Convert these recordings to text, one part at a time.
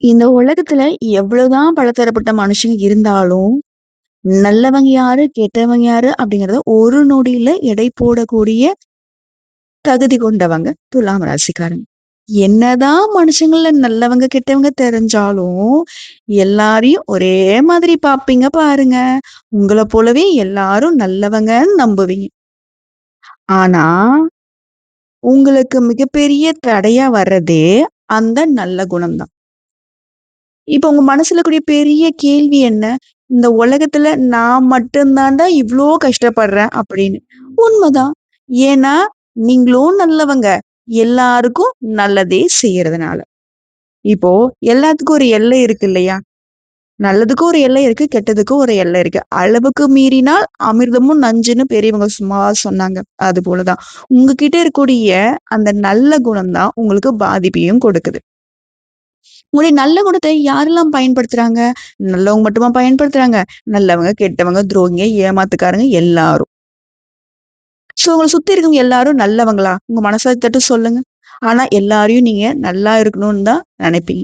இந்த உலகத்துல எவ்வளவுதான் பலதரப்பட்ட மனுஷங்க இருந்தாலும், நல்லவங்க யாரு, கெட்டவங்க யாரு அப்படிங்கிறத ஒரு நொடியில எடை போடக்கூடிய தகுதி கொண்டவங்க துலாம் ராசிக்காரங்க. என்னதான் மனுஷங்கள்ல நல்லவங்க, கெட்டவங்க தெரிஞ்சாலும், எல்லாரையும் ஒரே மாதிரி பார்ப்பீங்க பாருங்க. உங்கள போலவே எல்லாரும் நல்லவங்கன்னு நம்புவீங்க. ஆனா, உங்களுக்கு மிகப்பெரிய தடையா வர்றதே அந்த நல்ல குணம் தான். இப்ப உங்க மனசுல கூடிய பெரிய கேள்வி என்ன? இந்த உலகத்துல நான் மட்டும் தான்டா இவ்ளோ கஷ்டப்படுறேன் அப்படின்னு. உண்மதான். ஏன்னா, நீங்களும் நல்லவங்க. எல்லாருக்கும் நல்லதே செய்யறதுனால. இப்போ எல்லாத்துக்கும் ஒரு எல்லை இருக்கு இல்லையா? நல்லதுக்கும் ஒரு எல்லை இருக்கு, கெட்டதுக்கும் ஒரு எல்லை இருக்கு. அளவுக்கு மீறினால் அமிர்தமும் நஞ்சுன்னு பெரியவங்க சும்மாவா சொன்னாங்க. அதுபோல தான். உங்ககிட்ட இருக்கக்கூடிய அந்த நல்ல குணம் தான் உங்களுக்கு பாதிப்பையும் கொடுக்குது. உங்களுடைய நல்ல குணத்தை யாரெல்லாம் பயன்படுத்துறாங்க? நல்லவங்க மட்டுமா பயன்படுத்துறாங்க? நல்லவங்க, கெட்டவங்க, துரோகிங்க, ஏமாத்துக்காரங்க எல்லாரும். உங்கள சுத்தி இருக்கவங்க எல்லாரும் நல்லவங்களா? உங்க மனச தட்டி சொல்லுங்க. ஆனா எல்லாரையும் நீங்க நல்லா இருக்கணும்னு தான் நெனைப்பீங்க.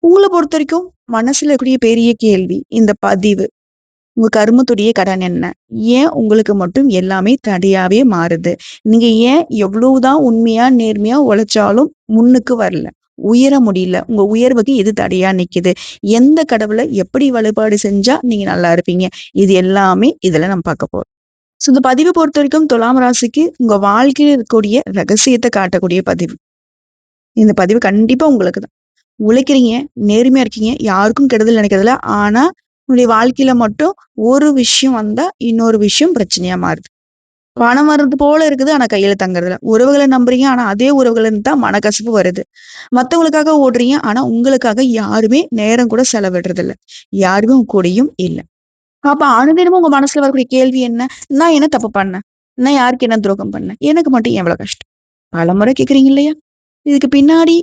உங்கள பொறுத்தவரைக்கும் மனசுல இருக்கக்கூடிய பெரிய கேள்வி, இந்த பதிவு. உங்க கருமத்துடைய கடன் என்ன? ஏன் உங்களுக்கு மட்டும் எல்லாமே தடையாவே மாறுது? நீங்க ஏன் எவ்வளவுதான் உண்மையா, நேர்மையா உழைச்சாலும் முன்னுக்கு வரல? உயர முடியல. உங்க உயர்வுக்கு எது தடையா நிக்குது? எந்த கடவுள எப்படி வழிபாடு செஞ்சா நீங்க நல்லா இருப்பீங்க? இது எல்லாமே இதுல நம்ம பார்க்க போறோம். இந்த பதிவு பொறுத்தவரைக்கும் துலாம் ராசிக்கு உங்க வாழ்க்கையில இருக்கக்கூடிய ரகசியத்த காட்டக்கூடிய பதிவு. இந்த பதிவு கண்டிப்பா உங்களுக்கு தான். உழைக்கிறீங்க, நேர்மையா இருக்கீங்க, யாருக்கும் கெடுதல் நினைக்கிறதில்ல. ஆனா, உங்களுடைய வாழ்க்கையில மட்டும் ஒரு விஷயம் வந்தா, இன்னொரு விஷயம் பிரச்சனையா மாறுது. பணம் வர்றது போல இருக்குது. ஆனா கையில தங்குறதில்ல. உறவுகள நம்புறீங்க. ஆனா அதே உறவுகள்ல இருந்து தான் மனக்கசப்பு வருது. மத்தவங்களுக்காக ஓடுறீங்க. ஆனா உங்களுக்காக யாருமே நேரம் கூட செலவிடுறதில்ல. யாருமே உங்க கூடயும் இல்ல. அப்ப அனுதினமும் உங்க மனசுல வரக்கூடிய கேள்வி என்ன? நான் என்ன தப்பு பண்ணேன்? நான் யாருக்கு என்ன துரோகம் பண்ணேன்? எனக்கு மட்டும் ஏன் இவ்வளவு கஷ்டம்? பலமுறை கேட்கிறீங்க இல்லையா? இதுக்கு பின்னாடி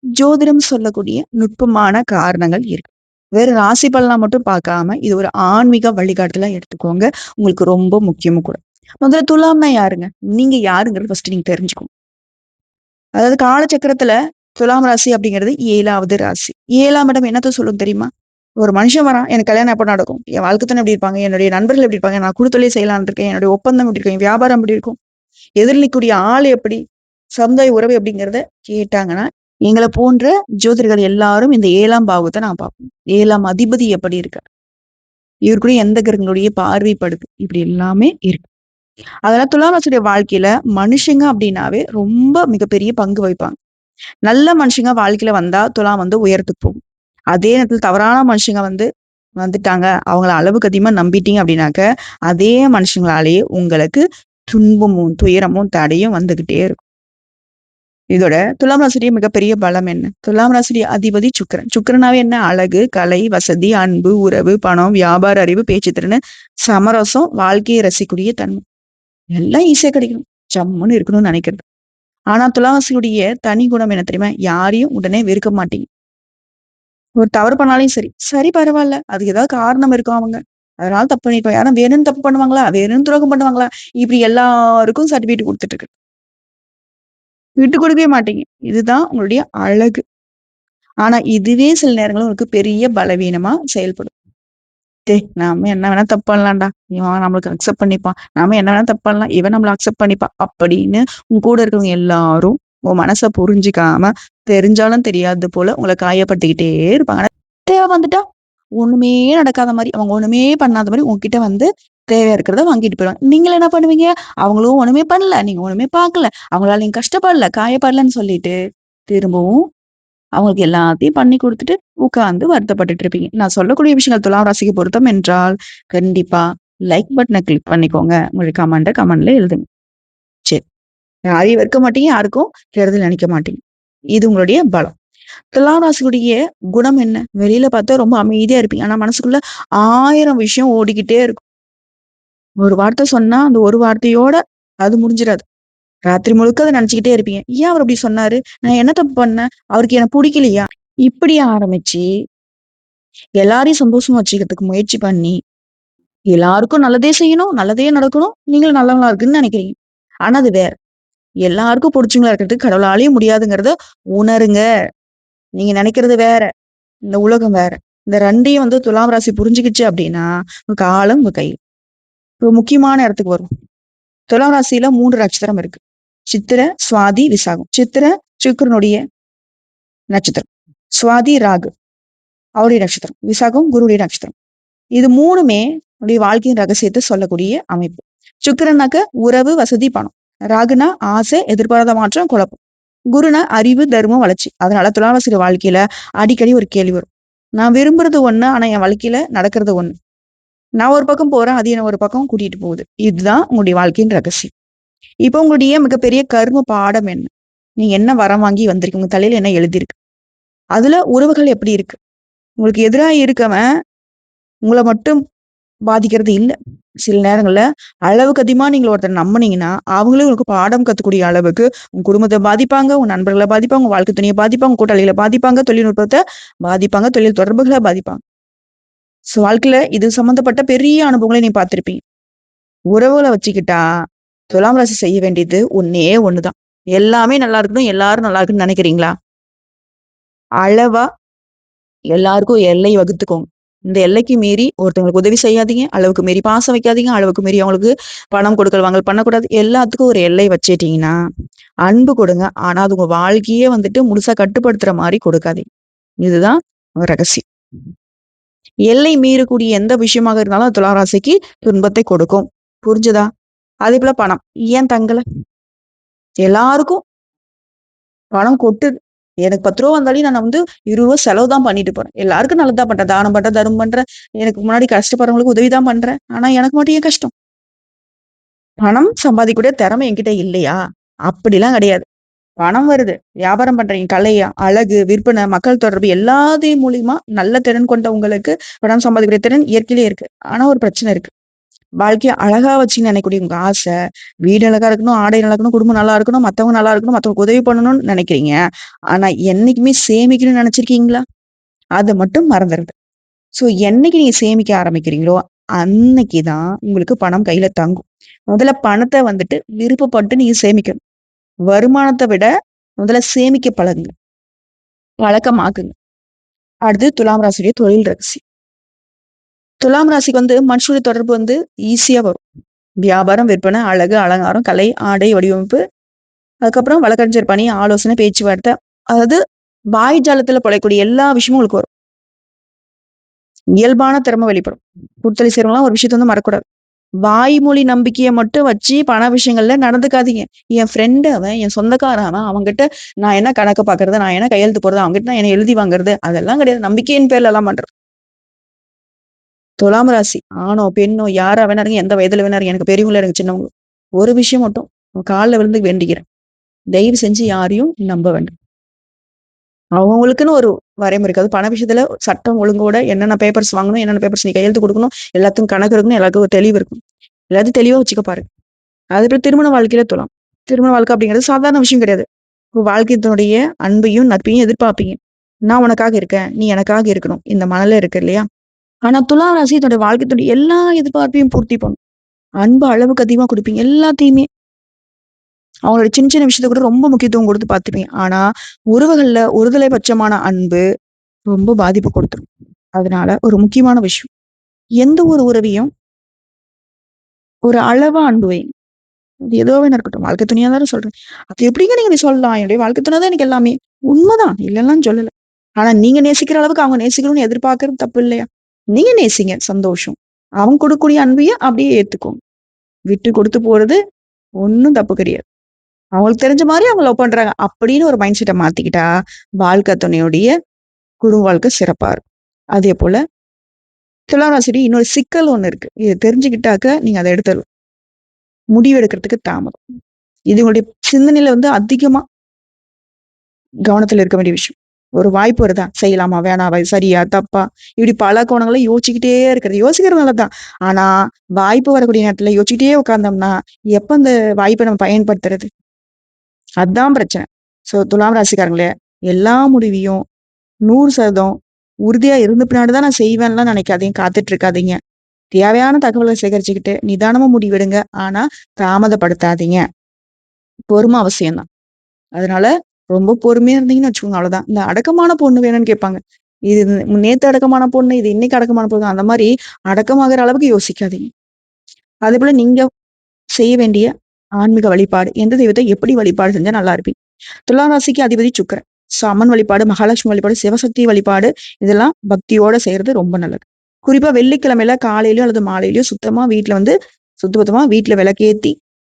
ஜோதிடம் சொல்லக்கூடிய நுட்பமான காரணங்கள் இருக்கு. வெறும் ராசி பலனா மட்டும் பார்க்காம, இது ஒரு ஆன்மீக வழிகாட்டுதலா எடுத்துக்கோங்க. உங்களுக்கு ரொம்ப முக்கியமும் கூட. முதல்ல துலாம்னா யாருங்க? நீங்க யாருங்கிறத ஃபர்ஸ்ட் நீங்க தெரிஞ்சுக்கணும். அதாவது காலச்சக்கரத்துல துலாம் ராசி அப்படிங்கிறது 7வது ராசி. 7ஆம் இடம் என்னத்த சொல்லும் தெரியுமா? ஒரு மனுஷன் வரான், எனக்கு கல்யாணம் எப்ப நடக்கும்? என் வாழ்க்கை துணை எப்படி இருப்பாங்க? என்னுடைய நண்பர்கள் எப்படி இருப்பாங்க? நான் குழுத்தொழில் செய்யலாம்னு இருக்கேன். என்னுடைய ஒப்பந்தம் எப்படி இருக்கும்? என் வியாபாரம் எப்படி இருக்கும்? எதிர்நிக்கக்கூடிய ஆள் எப்படி? சமுதாய உறவு எப்படிங்கிறத கேட்டாங்கன்னா, எங்கள போன்ற ஜோதிடர்கள் எல்லாரும் இந்த 7ஆம் பாவத்த நான் பார்ப்போம். 7ஆம் அதிபதி எப்படி இருக்கார்? இவரு கூட எந்த கிரகங்களுடைய பார்வை படுது? இப்படி எல்லாமே இருக்கு. அதனால துலாம் ராசியுடைய வாழ்க்கையில மனுஷங்க அப்படின்னாவே ரொம்ப மிகப்பெரிய பங்கு வகிப்பாங்க. நல்ல மனுஷங்க வாழ்க்கையில வந்தா துலாம் வந்து உயரத்துக்கு போகும். அதே நேரத்துல தவறான மனுஷங்க வந்துட்டாங்க. அவங்கள அளவுக்கு அதிகமா நம்பிட்டீங்க அப்படின்னாக்க, அதே மனுஷங்களாலேயே உங்களுக்கு துன்பமும், துயரமும், தடையும் வந்துகிட்டே இருக்கும். இதோட துலாம் ராசியுடைய மிகப்பெரிய பலம் என்ன? துலாம் ராசியுடைய அதிபதி சுக்கிரன். சுக்கிரனாவே என்ன? அழகு, கலை, வசதி, அன்பு, உறவு, பணம், வியாபார அறிவு, பேச்சுத்திறனு, சமரசம், வாழ்க்கையை ரசிக்கக்கூடிய தன்மை. எல்லாம் ஈஸியா கிடைக்கணும். ஜம்முன்னு இருக்கணும்னு நினைக்கிறது. ஆனா துலாம் ராசியுடைய தனி குணம் என்ன தெரியுமா? யாரையும் உடனே வெறுக்க மாட்டீங்க. ஒரு தவறு பண்ணாலும் சரி, சரி பரவால்ல. அதுக்கு ஏதாவது காரணம் இருக்கும் அவங்க. அதனால தப்பு பண்ணிருப்பாங்க. யாரும் வேணும்னு தப்பு பண்ணுவாங்களா? வேணும்னு துரோகம் பண்ணுவாங்களா? இப்படி எல்லாருக்கும் சர்டிபிகேட் குடுத்துட்டு இருக்கு. விட்டு கொடுக்கவே மாட்டீங்க. இதுதான் உங்களுடைய அழகு. ஆனா இதுவே சில நேரங்கள்ல உங்களுக்கு பெரிய பலவீனமா செயல்படும். நாம என்ன வேணா தப்பு பண்ணலாம்டா. இவன் நம்மளுக்கு அக்செப்ட் பண்ணிப்பான். நாம என்ன வேணா தப்பு பண்ணலாம். இவன் நம்மள அக்செப்ட் பண்ணிப்பா. அப்படின்னு உங்க கூட இருக்கிறவங்க எல்லாரும் உன் மனச புரிஞ்சுக்காம, தெரிஞ்சாலும் தெரியாதது போல உங்கள காயப்படுத்திக்கிட்டே இருப்பாங்க. ஆனா தேவை வந்துட்டா, ஒண்ணுமே நடக்காத மாரி, அவங்க ஒண்ணுமே பண்ணாத மாரி உங்ககிட்ட வந்து தேவையா இருக்கிறத வாங்கிட்டு போயிருவாங்க. நீங்களும் என்ன பண்ணுவீங்க? அவங்களும் ஒண்ணுமே பண்ணல. நீங்க ஒண்ணுமே பார்க்கல. அவங்களால நீங்க கஷ்டப்படல, காயப்படலன்னு சொல்லிட்டு, திரும்பவும் அவங்களுக்கு எல்லாத்தையும் பண்ணி குடுத்துட்டு, உட்கார்ந்து வருத்தப்பட்டுட்டு இருப்பீங்க. நான் சொல்லக்கூடிய விஷயங்கள் துலாம் ராசிக்கு பொருத்தம் என்றால், கண்டிப்பா லைக் பட்டன கிளிக் பண்ணிக்கோங்க. உங்களுடைய கமெண்ட்ல எழுதுங்க. சரி. யாரையும் வெறுக்க மாட்டீங்க. யாருக்கும் கெடுதல் நினைக்க மாட்டீங்க. இது உங்களுடைய பலம். துலாம் ராசியுடைய குணம் என்ன? வெளியில பார்த்தா ரொம்ப அமைதியா இருப்பீங்க. ஆனா மனசுக்குள்ள 1000 விஷயம் ஓடிக்கிட்டே இருக்கும். ஒரு வார்த்தை சொன்னா, அந்த ஒரு வார்த்தையோட அது முடிஞ்சிராது. ராத்திரி முழுக்க அத நெனச்சுக்கிட்டே இருப்பீங்க. ஏன் அவரு அப்படி சொன்னாரு? நான் என்ன தப்பு பண்ணேன்? அவருக்கு என்ன புடிக்கலையா? இப்படி ஆரம்பிச்சு, எல்லாரையும் சந்தோஷமா வச்சுக்கிறதுக்கு முயற்சி பண்ணி, எல்லாருக்கும் நல்லதே செய்யணும், நல்லதே நடக்கணும், நீங்களும் நல்லவங்களா இருக்குன்னு நெனைக்கிறீங்க. ஆனா அது வேற. எல்லாருக்கும் புடிச்சவங்களா இருக்கிறதுக்கு கடவுளாலயும் முடியாதுங்கிறத உணருங்க. நீங்க நினைக்கிறது வேற, இந்த உலகம் வேற. இந்த 2யும் வந்து துலாம் ராசி புரிஞ்சுக்கிச்சு அப்படின்னா, உங்க காலம் உங்க கையில. இப்போ முக்கியமான இடத்துக்கு வரும். துலாம் ராசியில 3 நட்சத்திரம் இருக்கு. சித்திர, சுவாதி, விசாகம். சித்திர சுக்கிரனுடைய நட்சத்திரம். சுவாதி ராகு அவருடைய நட்சத்திரம். விசாகம் குருவுடைய நட்சத்திரம். இது 3மே உடைய வாழ்க்கையின் ரகசியத்தை சொல்லக்கூடிய அமைப்பு. சுக்கிரனாக்க உறவு, வசதி, பணம். ராகுனா ஆசை, எதிர்பாராத மாற்றம், குழப்பம். குருனா அறிவு, தர்மம், வளர்ச்சி. அதனால துலாராசிரியர் வாழ்க்கையில அடிக்கடி ஒரு கேள்வி வரும். நான் விரும்புறது ஒண்ணு, ஆனா என் வாழ்க்கையில நடக்கிறது ஒண்ணு. நான் ஒரு பக்கம் போறேன், அது என்ன ஒரு பக்கம் கூட்டிட்டு போகுது. இதுதான் உங்களுடைய வாழ்க்கையின் ரகசியம். இப்போ உங்களுடைய மிகப்பெரிய கர்ம பாடம் என்ன? நீங்க என்ன வரம் வாங்கி வந்திருக்கீங்க? உங்க தலையில என்ன எழுதியிருக்கு? அதுல உறவுகள் எப்படி இருக்கு? உங்களுக்கு எதிரா இருக்கவன் உங்கள மட்டும் பாதிக்கிறது இல்ல. சில நேரங்கள்ல அளவுக்கு அதிகமா நீங்க ஒருத்தர நம்புனீங்கன்னா, அவங்களே உங்களுக்கு பாடம் கத்துக்கூடிய அளவுக்கு உங்க குடும்பத்த பாதிப்பாங்க, உங்க நண்பர்கள பாதிப்பாங்க, உங்க வாழ்க்கை துணைய பாதிப்பாங்க, உங்க கூட்டாளிகள பாதிப்பாங்க, தொழில்நுட்பத்த பாதிப்பாங்க, தொழில் தொடர்புகள பாதிப்பாங்க. வாழ்க்கையில இது சம்மந்தப்பட்ட பெரிய அனுபவங்கள நீங்க பார்த்திருப்பீங்க. உறவுகள வச்சுக்கிட்டா, துலாம் ராசி செய்ய வேண்டியது ஒண்ணே ஒண்ணுதான். எல்லாமே நல்லா இருக்கணும், எல்லாரும் நல்லா இருக்குன்னு நெனைக்கிறீங்களா? அளவா எல்லாருக்கும் எல்லை வகுத்துக்கோங்க. இந்த எல்லைக்கு மீறி ஒருத்தவங்களுக்கு உதவி செய்யாதீங்க. அளவுக்கு மீறி பாசம் வைக்காதீங்க. அளவுக்கு மீறி அவங்களுக்கு பணம் கொடுக்கல் வாங்கல் பண்ணக்கூடாது. எல்லாத்துக்கும் ஒரு எல்லை வச்சுட்டீங்கன்னா, அன்பு கொடுங்க. ஆனா அது உங்க வாழ்க்கையே வந்துட்டு முழுசா கட்டுப்படுத்துற மாரி கொடுக்காதீங்க. இதுதான் ரகசியம். எல்லை மீறக்கூடிய எந்த விஷயமாக இருந்தாலும் அது துலா ராசிக்கு துன்பத்தை கொடுக்கும். புரிஞ்சுதா? அதேபோல பணம். ஏன் தங்கல? எல்லாருக்கும் பணம் கொட்டுது. எனக்கு ரூ. 10 வந்தாலும் நான் வந்து ரூ. 20 செலவு தான் பண்ணிட்டு போறேன். எல்லாருக்கும் நல்லது தான் பண்றேன். தானம் பண்றேன், தர்மம் பண்றேன். எனக்கு முன்னாடி கஷ்டப்படுறவங்களுக்கு உதவி தான் பண்றேன். ஆனா எனக்கு மட்டும் ஏன் கஷ்டம்? பணம் சம்பாதிக்கக்கூடிய திறமை என்கிட்ட இல்லையா? அப்படிலாம் கிடையாது. பணம் வருது. வியாபாரம் பண்றீங்க. கலை, அழகு, விற்பனை, மக்கள் தொடர்பு எல்லாத்தையும் மூலியமா நல்ல திறன் கொண்ட உங்களுக்கு பணம் சம்பாதிக்கக்கூடிய திறன் இயற்கையிலே இருக்கு. ஆனா ஒரு பிரச்சனை இருக்கு. வாழ்க்கைய அழகா வச்சுக்கணும்னு நினைக்கக்கூடிய உங்க ஆசை, வீடு அழகா இருக்கணும், ஆடை நல்லா இருக்கணும், குடும்பம் நல்லா இருக்கணும், மத்தவங்க நல்லா இருக்கணும், மத்தவங்களுக்கு உதவி பண்ணணும்னு நினைக்கிறீங்க. ஆனா என்னைக்குமே சேமிக்கணும்னு நினைச்சிருக்கீங்களா? அத மட்டும் மறந்துருது. சோ என்னைக்கு நீங்க சேமிக்க ஆரம்பிக்கிறீங்களோ, அன்னைக்கு தான் உங்களுக்கு பணம் கையில தங்கும். முதல்ல பணத்த வந்துட்டு விருப்பப்பட்டு நீங்க சேமிக்கணும். வருமானத்த விட முதல்ல சேமிக்க பழகுங்க. பழக்கமாக்குங்க. அடுத்து துலாம் ராசியுடைய தொழில் ரகசியம். துலாம் ராசிக்கு வந்து மனுஷனுடைய தொடர்பு வந்து ஈஸியா வரும். வியாபாரம், விற்பனை, அழகு, அலங்காரம், கலை, ஆடை வடிவமைப்பு, அதுக்கப்புறம் வழக்கறிஞர் பணி, ஆலோசனை, பேச்சுவார்த்தை. அதாவது வாய் ஜாலத்துல பொழைக்கக்கூடிய எல்லா விஷயமும் உங்களுக்கு வரும். இயல்பான திறமை வெளிப்படும். கூட்டத்தொழில் செய்றவங்கலாம் ஒரு விஷயத்த வந்து மறக்கக்கூடாது. வாய்மொழி நம்பிக்கைய மட்டும் வச்சு பண விஷயங்கள்ல நடந்துக்காதீங்க. என் ஃப்ரெண்ட் அவன், என் சொந்தக்காரன் அவன், அவன்கிட்ட நான் என்ன கணக்கு பார்க்கறது, நான் என்ன கையெழுத்து போடுறது, அவன்கிட்ட நான் என்ன எழுதி வாங்குறது, அதெல்லாம் கிடையாது. நம்பிக்கையின் பேர்ல எல்லாம் பண்றது. துலாம் ராசி ஆணோ, பெண்ணோ யாரா வேணா இருங்க, எந்த வயதுல வேணா இருங்க, எனக்கு பெரியவங்களோ, எனக்கு சின்னவங்களோ. ஒரு விஷயம் மட்டும் உங்க கால்ல விழுந்து வேண்டிக்கிறேன். தயவு செஞ்சு யாரையும் நம்ப வேண்டாம். அவங்களுக்குன்னு ஒரு வரைமுறை இருக்கு. அது பண விஷயத்துல சட்டம் ஒழுங்கோட என்னென்ன பேப்பர்ஸ் வாங்கணும், என்னென்ன பேப்பர்ஸ் நீ கையெழுத்து குடுக்கணும், எல்லாத்துக்கும் கணக்கு இருக்கணும், எல்லாருக்கும் ஒரு தெளிவு இருக்கும். எல்லாத்தையும் தெளிவா வச்சுக்க பாருங்க. அதுக்கப்புறம் திருமண வாழ்க்கையில துலாம். திருமண வாழ்க்கை அப்படிங்கிறது சாதாரண விஷயம் கிடையாது. உங்க வாழ்க்கையினுடைய அன்பையும், நட்பையும் எதிர்பார்ப்பீங்க. நான் உனக்காக இருக்கேன். நீ எனக்காக இருக்கணும். இந்த மனநிலை இருக்கு இல்லையா? ஆனா துலா ராசி தன்னுடைய வாழ்க்கையினுடைய எல்லா எதிர்பார்ப்பையும் பூர்த்தி பண்ணும். அன்பு அளவுக்கு அதிகமா குடுப்பீங்க. எல்லாத்தையுமே. அவங்களோட சின்ன சின்ன விஷயத்த கூட ரொம்ப முக்கியத்துவம் கொடுத்து பார்த்துப்பீங்க. ஆனா உறவுகள்ல ஒருதலை பட்சமான அன்பு ரொம்ப பாதிப்பு கொடுத்துரும். அதனால ஒரு முக்கியமான விஷயம். எந்த ஒரு உறவையும் ஒரு அளவா அன்பு வைங்க. அது ஏதோ வேணா இருக்கட்டும். வாழ்க்கை துணையா தானே சொல்றேன். அது எப்படிங்க நீங்க சொல்லலாம்? என்னுடைய வாழ்க்கை துணை தான் எனக்கு எல்லாமே. உண்மைதான். இல்லன்னுலாம் சொல்லல. ஆனா நீங்க நேசிக்கிற அளவுக்கு அவங்க நேசிக்கணும்னு எதிர்பார்க்கறது தப்பு இல்லையா? நீங்க நேசிங்க. சந்தோஷம். அவங்க கொடுக்கக்கூடிய அன்பையும் அப்படியே ஏத்துக்கோங்க. விட்டு கொடுத்து போறது ஒண்ணும் தப்பு கிடையாது. அவங்களுக்கு தெரிஞ்ச மாரி அவங்க லவ் பண்றாங்க. அப்படின்னு ஒரு மைண்ட் செட்ட மாத்திக்கிட்டா, வாழ்க்கை துணையுடைய குடும்ப வாழ்க்கை சிறப்பா இருக்கும். அதேபோல துலாம் ராசியுடைய இன்னொரு சிக்கல் ஒண்ணு இருக்கு. இத தெரிஞ்சுக்கிட்டாக்க நீங்க அத எடுத்துறலாம். முடிவு எடுக்கிறதுக்கு தாமதம். இது உங்களுடைய சிந்தனையில வந்து அதிகமா கவனத்துல இருக்க வேண்டிய விஷயம். ஒரு வாய்ப்பு வருதா? செய்யலாமா? வேணாவா? இது சரியா? தப்பா? இப்படி பல கோணங்கள்ல யோசிச்சுக்கிட்டே இருக்கிறது. யோசிக்கிறது நல்லதுதான். ஆனா, வாய்ப்பு வரக்கூடிய நேரத்துல யோசிச்சுக்கிட்டே உட்கார்ந்தோம்னா, எப்ப அந்த வாய்ப்ப நம்ம பயன்படுத்துறது? அதான் பிரச்சனை. துலாம் ராசிக்காரங்களே, எல்லா முடிவையும் 100% உறுதியா இருந்த பின்னாடி தான் நான் செய்வேன்லாம் நினைக்காதீங்க. காத்துட்டு இருக்காதீங்க. தேவையான தகவல சேகரிச்சுக்கிட்டு நிதானமா முடிவெடுங்க. ஆனா, தாமதப்படுத்தாதீங்க. பொறுமை அவசியம் தான். அதனால ரொம்ப பொறுமையா இருந்தீங்கன்னு வச்சுக்கோங்க அவ்வளவுதான். இந்த அடக்கமான பொண்ணு வேணும்னு கேட்பாங்க. இது நேத்து அடக்கமான பொண்ணு, இது இன்னைக்கு அடக்கமான பொண்ணு. அந்த மாரி அடக்கமாகுற அளவுக்கு யோசிக்காதீங்க. அதேபோல நீங்க செய்ய வேண்டிய ஆன்மீக வழிபாடு, எந்த தெய்வத்தை எப்படி வழிபாடு செஞ்சா நல்லா இருப்பீங்க. துலாம் ராசிக்கு அதிபதி சுக்கிரன். ஸோ அம்மன் வழிபாடு, மகாலட்சுமி வழிபாடு, சிவசக்தி வழிபாடு இதெல்லாம் பக்தியோட செய்யறது ரொம்ப நல்லது. குறிப்பா வெள்ளிக்கிழமையில காலையிலயோ அல்லது மாலையிலயோ சுத்தமா வீட்ல வந்து சுத்தபத்தமா வீட்ல விளக்கேத்தி,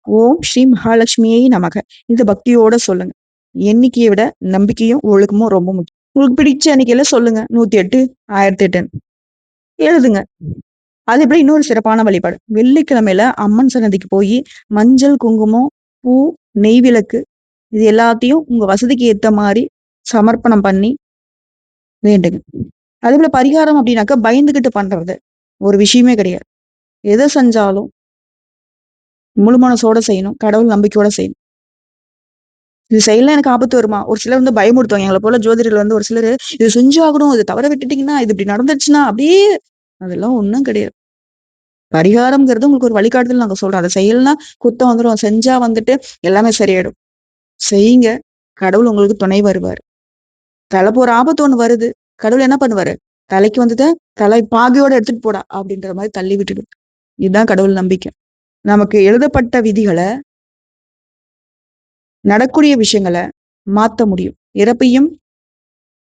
ஓம் ஸ்ரீ மகாலட்சுமியை நமக. இந்த பக்தியோட சொல்லுங்க. எண்ணிக்கையை விட நம்பிக்கையும், ஒழுக்கமும் ரொம்ப முக்கியம். உங்களுக்கு பிடிச்ச எண்ணிக்கையில சொல்லுங்க. 108, 1008 எழுதுங்க. அதே போல இன்னொரு சிறப்பான வழிபாடு. வெள்ளிக்கிழமையில அம்மன் சன்னதிக்கு போயி மஞ்சள், குங்குமம், பூ, நெய் விளக்கு இது எல்லாத்தையும் உங்க வசதிக்கு ஏத்த மாரி சமர்ப்பணம் பண்ணி வேண்டுங்க. அதேபோல பரிகாரம் அப்படின்னாக்கா பயந்துகிட்டு பண்றது ஒரு விஷயமே கிடையாது. எதை செஞ்சாலும் முழு மனசோட செய்யணும். கடவுள் நம்பிக்கையோட செய்யணும். இது செய்யலாம் எனக்கு ஆபத்து வருமா? ஒரு சிலர் வந்து பயமுறுத்துவாங்க. எங்கள போல ஜோதிடர்கள் வந்து ஒரு சிலரு இது செஞ்சு ஆகணும். இது தவற விட்டுட்டீங்கன்னா, இது இப்படி நடந்துருச்சுன்னா அப்படியே அதெல்லாம் ஒண்ணும் கிடையாது. பரிகாரம்ங்கிறது உங்களுக்கு ஒரு வழிகாட்டுதல் நாங்க சொல்றோம். அத செய்யலன்னா குத்தம் வந்துரும். செஞ்சா வந்துட்டு எல்லாமே சரியாயிடும். செய்யுங்க. கடவுள் உங்களுக்கு துணை வருவாரு. தலைக்கு ஒரு ஆபத்து ஒண்ணு வருது. கடவுள் என்ன பண்ணுவாரு? தலைக்கு வந்தத தலை பாதியோட எடுத்துட்டு போடா அப்படின்ற மாரி தள்ளி விட்டுடும். இதுதான் கடவுள் நம்பிக்கை. நமக்கு எழுதப்பட்ட விதிகள, நடக்கூடிய விஷயங்கள மாத்த முடியும். இறப்பையும்,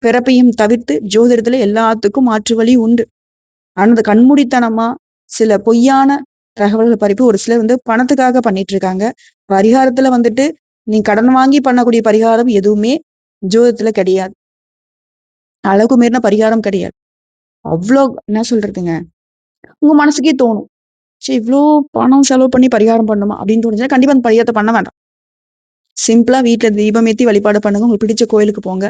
பிறப்பையும் தவிர்த்து ஜோதிடத்துல எல்லாத்துக்கும் மாற்று வழி உண்டு. ஆனா அந்த கண்மூடித்தனமா சில பொய்யான தகவல்கள் பரப்பி ஒரு சிலர் வந்து பணத்துக்காக பண்ணிட்டு இருக்காங்க. பரிகாரத்துல வந்துட்டு நீ கடன் வாங்கி பண்ணக்கூடிய பரிகாரம் எதுவுமே ஜோதிடத்துல கிடையாது. அளவுக்கு மீறின பரிகாரம் கிடையாது. அவ்ளோ என்ன சொல்றதுங்க? உங்க மனசுக்கே தோணும். சரி இவ்ளோ பணம் செலவு பண்ணி பரிகாரம் பண்ணணுமா? அப்படின்னு தோணுச்சுன்னா கண்டிப்பா அந்த பரிகாரத்த பண்ண வேண்டாம். சிம்பிளா வீட்ல தீபம் ஏத்தி வழிபாடு பண்ணுங்க. உங்களுக்கு பிடிச்ச கோயிலுக்கு போங்க.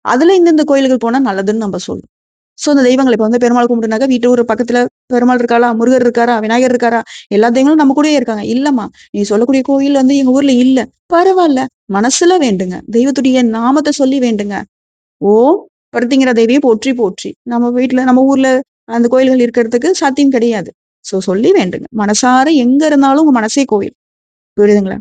அதுல இந்தந்த கோயிலுக்கு போனா நல்லதுன்னு நம்ம சொல்றோம். சோ அந்த தெய்வங்கள் இப்ப வந்து பெருமாள் கும்பிட்டுனாக்கா வீட்டு ஒரு பக்கத்துல பெருமாள் இருக்காளா, முருகர் இருக்காரா, விநாயகர் இருக்காரா, எல்லா தெய்வங்களும் நம்ம கூடயே இருக்காங்க. இல்லம்மா நீ சொல்லக்கூடிய கோயில் வந்து எங்க ஊர்ல இல்ல. பரவால்ல. மனசுல வேண்டுங்க. தெய்வத்துடைய நாமத்தை சொல்லி வேண்டுங்க. ஓம் பருத்திங்கிற தேவியை போற்றி போற்றி. நம்ம வீட்ல நம்ம ஊர்ல அந்த கோயில்கள் இருக்கிறதுக்கு சாத்தியம் கிடையாது. சோ சொல்லி வேண்டுங்க. மனசார எங்க இருந்தாலும் உங்க மனசே கோயில். புரியுதுங்களா?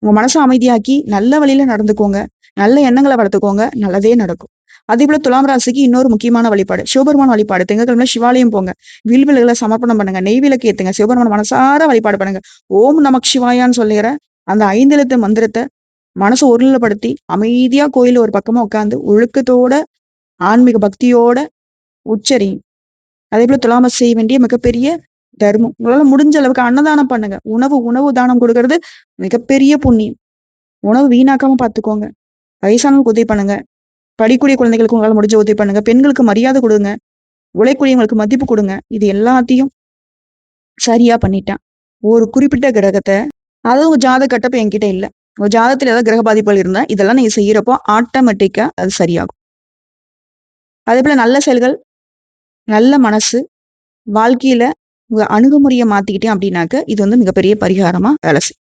உங்க மனச அமைதியாக்கி நல்ல வழியில நடந்துக்கோங்க. நல்ல எண்ணங்கள வளர்த்துக்கோங்க. நல்லதே நடக்கும். அதேபோல துலாம் ராசிக்கு இன்னொரு முக்கியமான வழிபாடு. சிவபெருமான் வழிபாடு. திங்கட்கிழமை சிவாலயம் போங்க. வில்வில்களை சமர்ப்பணம் பண்ணுங்க. நெய் விளக்கு ஏத்துங்க. சிவபெருமான மனசார வழிபாடு பண்ணுங்க. ஓம் நமக் சிவாயான்னு சொல்லிற அந்த 5 எழுத்து மந்திரத்த மனச ஒருநிலைப்படுத்தி அமைதியா கோயில்ல ஒரு பக்கமா உட்கார்ந்து ஒழுக்கத்தோட, ஆன்மீக பக்தியோட உச்சரிங்க. அதேபோல துலாம செய்ய வேண்டிய மிகப்பெரிய தர்மம். உங்களால முடிஞ்ச அளவுக்கு அன்னதானம் பண்ணுங்க. உணவு தானம் கொடுக்கறது மிகப்பெரிய புண்ணியம். உணவு வீணாக்காம பார்த்துக்கோங்க. வயசானவங்களுக்கு உதவி பண்ணுங்க. படிக்கூடிய குழந்தைகளுக்கு உங்களால முடிஞ்ச உதவி பண்ணுங்க. பெண்களுக்கு மரியாதை கொடுங்க. உழைக்கூடியவங்களுக்கு மதிப்பு கொடுங்க. இது எல்லாத்தையும் சரியா பண்ணிட்டேன். ஒரு குறிப்பிட்ட கிரகத்த அது உங்க ஜாதக கட்டப்ப என்கிட்ட இல்ல. உங்க ஜாதகத்துல ஏதாவது கிரக பாதிப்புகள் இருந்தா இதெல்லாம் நீங்க செய்யறப்போ ஆட்டோமேட்டிக்கா அது சரியாகும். அதே போல நல்ல செயல்கள், நல்ல மனசு, வாழ்க்கையில உங்க அணுகுமுறைய மாத்திக்கிட்டேன் அப்படின்னாக்க இது வந்து மிகப்பெரிய பரிகாரமா வேலை செய்யும்.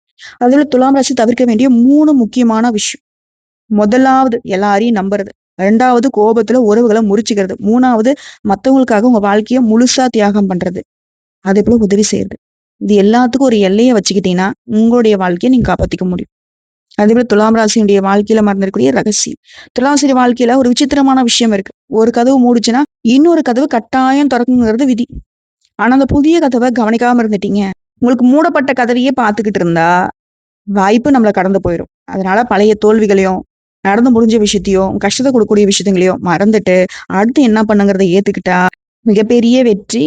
அதுல துலாம் ராசி தவிர்க்க வேண்டிய 3 முக்கியமான விஷயம். முதலாவது எல்லாரையும் நம்புறது. 2வது கோபத்துல உறவுகளை முறிச்சுக்கிறது. 3வது மத்தவங்களுக்காக உங்க வாழ்க்கைய முழுசா தியாகம் பண்றது. அதே போல உதவி செய்யறது. இது எல்லாத்துக்கும் ஒரு எல்லைய வச்சுக்கிட்டீங்கன்னா உங்களுடைய வாழ்க்கையை நீங்க காப்பாத்திக்க முடியும். அதே போல துலாம் ராசியுடைய வாழ்க்கையில மறந்திருக்கக்கூடிய ரகசியம். துலாம் ராசி வாழ்க்கையில ஒரு விசித்திரமான விஷயம் இருக்கு. ஒரு கதவு மூடுச்சுன்னா இன்னொரு கதவு கட்டாயம் திறக்குங்கிறது விதி. ஆனா அந்த புதிய கதவை கவனிக்காம இருந்துட்டீங்க. உங்களுக்கு மூடப்பட்ட கதவையே பார்த்துக்கிட்டு இருந்தா வாய்ப்பு நம்மள கடந்து போயிடும். அதனால பழைய தோல்விகளையும், நடந்து முடிஞ்ச விஷயத்தையும், கஷ்டத்த கொடுக்கக்கூடிய விஷயங்களையும் மறந்துட்டு, அடுத்து என்ன பண்ணுங்கிறத ஏத்துக்கிட்டா, மிகப்பெரிய வெற்றி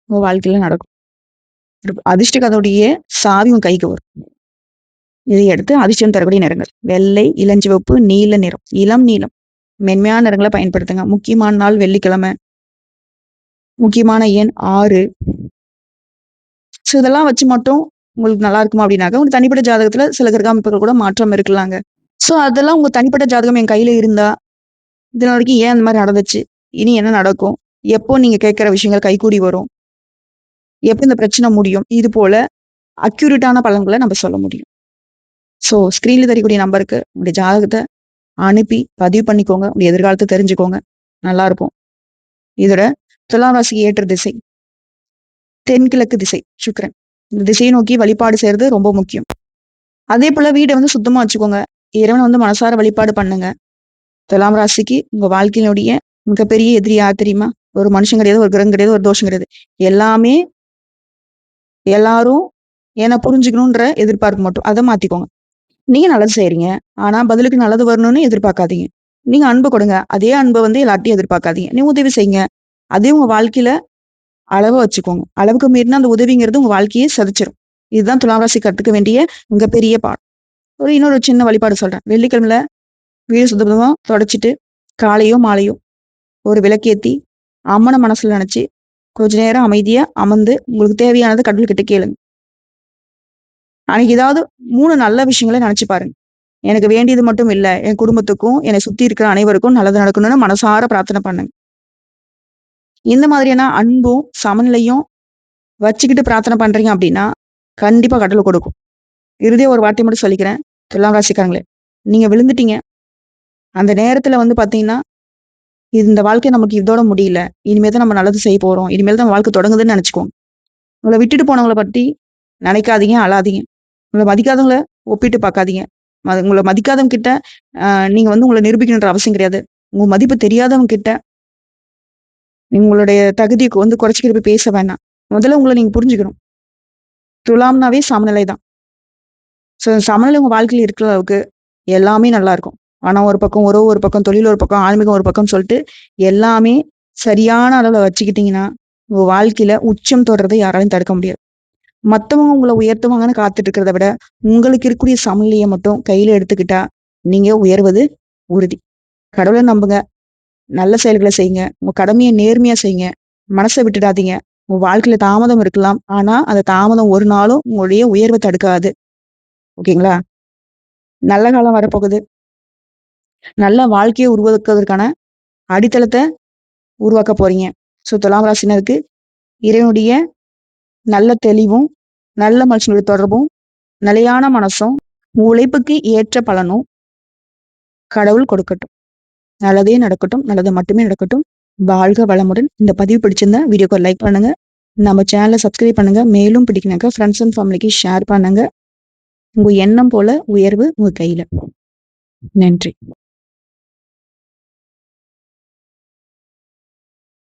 உங்க வாழ்க்கையில நடக்கும். அதிர்ஷ்ட கதவுடைய சாவி உங்க கைக்கு வரும். இதை அடுத்து அதிர்ஷ்டம் தரக்கூடிய நிறங்கள். வெள்ளை, இளஞ்சிவப்பு, நீல நிறம், இளம் நீலம். மென்மையான நிறங்களை பயன்படுத்துங்க. முக்கியமான நாள் வெள்ளிக்கிழமை. முக்கியமான எண் 6. ஸோ இதெல்லாம் வச்சு மட்டும் உங்களுக்கு நல்லா இருக்குமா அப்படின்னாக்க, உங்க தனிப்பட்ட ஜாதகத்துல சில கிரக அமைப்புகள் கூட மாற்றம் இருக்கலாங்க. சோ அதெல்லாம் உங்க தனிப்பட்ட ஜாதகம் என் கையில இருந்தா, இது நாள் வரைக்கும் ஏன் அந்த மாரி நடந்துச்சு? இனி என்ன நடக்கும்? எப்போ நீங்க கேட்கிற விஷயங்கள் கைகூடி வரும்? எப்போ இந்த பிரச்சனை முடியும்? இது போல அக்யூரேட்டான பலன்கள நம்ம சொல்ல முடியும். சோ ஸ்கிரீன்ல தெரியக்கூடிய நம்பருக்கு உங்களுடைய ஜாதகத்த அனுப்பி பதிவு பண்ணிக்கோங்க. உங்க எதிர்காலத்த தெரிஞ்சுக்கோங்க. நல்லா இருக்கும். இதோட துலாம் ராசிக்கு ஏற்ற திசை தென்கிழக்கு திசை சுக்கிரன். இந்த திசையை நோக்கி வழிபாடு செய்யறது ரொம்ப முக்கியம். அதே போல வீட வந்து சுத்தமா வச்சுக்கோங்க. இறைவனை வந்து மனசார வழிபாடு பண்ணுங்க. துலாம் ராசிக்கு உங்க வாழ்க்கையினுடைய மிகப்பெரிய எதிரி யார் தெரியுமா? ஒரு மனுஷன் கிடையாது, ஒரு கிரகம் கிடையாது, ஒரு தோஷம் கிடையாது. எல்லாமே எல்லாரும் என்ன புரிஞ்சுக்கணுன்ற எதிர்பார்ப்பு மட்டும். அதை மாத்திக்கோங்க. நீங்க நல்லது செய்றீங்க. ஆனா பதிலுக்கு நல்லது வரணும்னு எதிர்பார்க்காதீங்க. நீங்க அன்பு கொடுங்க. அதே அன்பை வந்து எல்லார்ட்டையும் எதிர்பார்க்காதீங்க. நீ உதவி செய்யுங்க. அதே உங்க வாழ்க்கையில அளவா வச்சுக்கோங்க. அளவுக்கு மீறினா அந்த உதவிங்கிறது உங்க வாழ்க்கையே சிதைச்சிரும். இதுதான் துலாம் ராசி கத்துக்க வேண்டிய மிகப்பெரிய பாடம். இன்னொரு சின்ன வழிபாடு சொல்றேன். வெள்ளிக்கிழமையில வீடு சுத்தமா தொடச்சிட்டு காலையோ மாலையோ ஒரு விளக்கேத்தி அம்மனை மனசுல நினைச்சு கொஞ்ச நேரம் அமைதியா அமர்ந்து உங்களுக்கு தேவையானது கடவுள் கிட்ட கேளுங்க. அன்னைக்கு ஏதாவது 3 நல்ல விஷயங்களை நினைச்சு பாருங்க. எனக்கு வேண்டியது மட்டும் இல்ல, என் குடும்பத்துக்கும் என்னை சுத்தி இருக்கிற அனைவருக்கும் நல்லது நடக்கணும்னு மனசார பிரார்த்தனை பண்ணுங்க. இந்த மாதிரியான அன்பும் சமநிலையும் வச்சுக்கிட்டு பிரார்த்தனை பண்றீங்க அப்படின்னா கண்டிப்பா கடவுள் கொடுக்கும். இறுதியா ஒரு வார்த்தை மட்டும் சொல்லிக்கிறேன். துலாம் ராசிக்காரங்களே, நீங்க விழுந்துட்டீங்க. அந்த நேரத்துல வந்து பாத்தீங்கன்னா இந்த வாழ்க்கை நமக்கு இதோட முடியல, இனிமேல் தான் நம்ம நல்லது செய்ய போறோம், இனிமேல் தான் வாழ்க்கை தொடங்குதுன்னு நினைச்சுக்கோங்க. உங்களை விட்டுட்டு போனவங்களை பத்தி நினைக்காதீங்க, அழாதீங்க. உங்களை மதிக்காதவங்கள ஒப்பிட்டு பார்க்காதீங்க. உங்களை மதிக்காதவங்க கிட்ட நீங்க வந்து உங்களை நிரூபிக்கணுன்ற அவசியம் கிடையாது. உங்க மதிப்பு தெரியாதவங்க கிட்ட உங்களுடைய தகுதியை வந்து குறைச்சிக்கிட்டு போய் பேச வேண்டாம். முதல்ல உங்களை நீங்க புரிஞ்சுக்கணும். துலாம்னாவே சமநிலை தான். சமநிலை உங்க வாழ்க்கையில இருக்கிற அளவுக்கு எல்லாமே நல்லா இருக்கும். ஆனா ஒரு பக்கம் உறவு, ஒரு பக்கம் தொழில், ஒரு பக்கம் ஆன்மீகம், ஒரு பக்கம் சொல்லிட்டு எல்லாமே சரியான அளவுல வச்சுக்கிட்டீங்கன்னா உங்க வாழ்க்கையில உச்சம் தொடுறதை யாராலையும் தடுக்க முடியாது. மத்தவங்க உங்களை உயர்த்துவாங்கன்னு காத்துட்டு இருக்கிறத விட உங்களுக்கு இருக்கக்கூடிய சமநிலையை மட்டும் கையில எடுத்துக்கிட்டா நீங்க உயர்வது உறுதி. கடவுளை நம்புங்க. நல்ல செயல்களை செய்யுங்க. உங்க கடமையை நேர்மையா செய்யுங்க. மனசை விட்டுடாதீங்க. உங்க வாழ்க்கையில தாமதம் இருக்கலாம். ஆனா அந்த தாமதம் ஒரு நாளும் உங்களுடைய உயர்வை தடுக்காது. ஓகேங்களா? நல்ல காலம் வரப்போகுது. நல்ல வாழ்க்கையை உருவாக்குவதற்கான அடித்தளத்தை உருவாக்க போறீங்க. துலாம் ராசினருக்கு இறைவனுடைய நல்ல தெளிவும், நல்ல மனுஷனுடைய தொடர்பும், நிலையான மனசும், உழைப்புக்கு ஏற்ற பலனும் கடவுள் கொடுக்கட்டும். நல்லதே நடக்கட்டும். நல்லது மட்டுமே நடக்கட்டும். வாழ்க வளமுடன். இந்த பதிவு பிடிச்சிருந்தா வீடியோக்கு லைக் பண்ணுங்க. நம்ம சேனலை சப்ஸ்கிரைப் பண்ணுங்க. மேலும் பிடிக்கனாக்கா ஃப்ரெண்ட்ஸ் அண்ட் ஃபேமிலிக்கு ஷேர் பண்ணுங்க. உங்க எண்ணம் போல உயர்வு உங்க கையில. நன்றி.